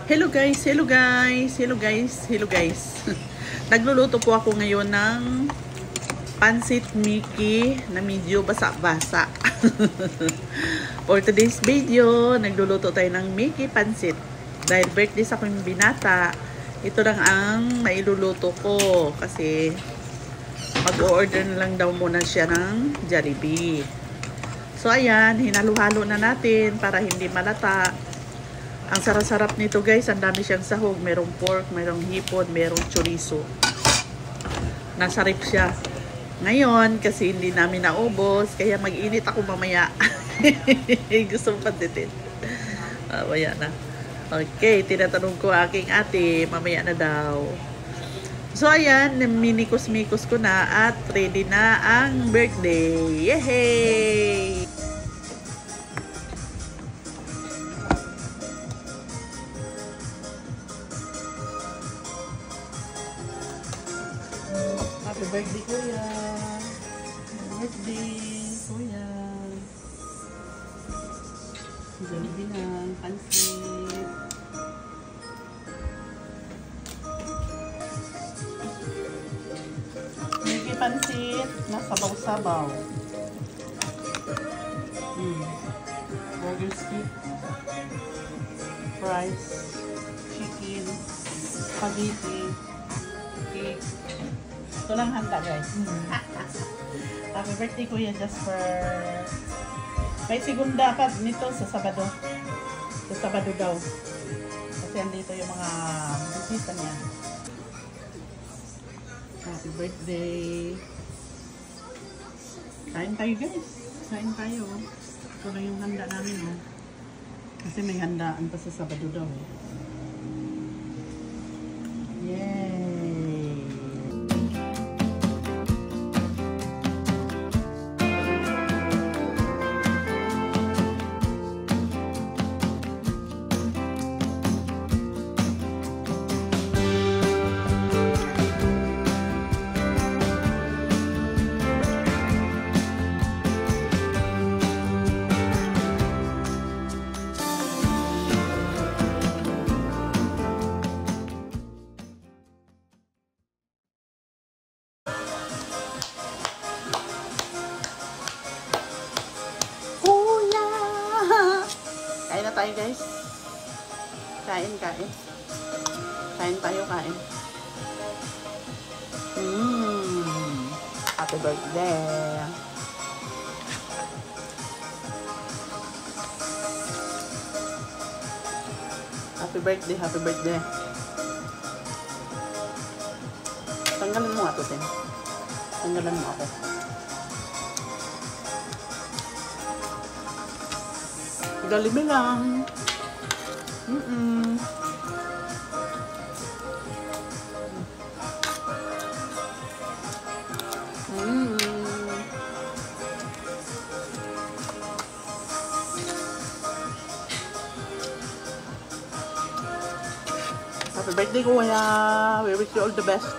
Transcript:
Hello guys, hello guys, hello guys, hello guys. Nagluluto po ako ngayon ng pansit Mickey na medyo basa-basa. For today's video, nagluluto tayo ng Mickey pansit. Dahil birthday sa aking binata, ito lang ang mailuluto ko kasi mag-order na lang daw muna siya ng Jollibee. So ayan, hinalo-halo na natin para hindi malata. Ang sarap-sarap nito guys, ang dami siyang sahog. Merong pork, merong hipon, merong chorizo. Nasa rip siya. Ngayon, kasi hindi namin naubos, kaya mag-init ako mamaya. Gusto mo pansitin? Mamaya na. Okay, tinatanong ko aking ate, mamaya na daw. So ayan, minikos-mikos ko na at ready na ang birthday. Yehey! Happy birthday, Kuya. Happy birthday, Kuya. Jollibee na, pansit. Mickey pansit na sabaw-sabaw. Burger stick, fries, chicken, spaghetti, cake. Ito lang handa guys. Happy birthday Kuya Jasper. May segunda pa nito sa Sabado. Sa Sabado daw. Kasi andito yung mga bisita niya. Happy birthday. Kain tayo guys. Kain tayo. Ito lang yung handa namin oh. Kasi may handaan pa sa Sabado daw. Yay! Kain na tayo guys. Kain. Kain tayo, kain. Happy birthday. Happy birthday, happy birthday. Tanggalan mo nga ito, Tin. Tanggalan mo ako. Jollibee lang. Happy birthday, Kuya. We wish you all the best.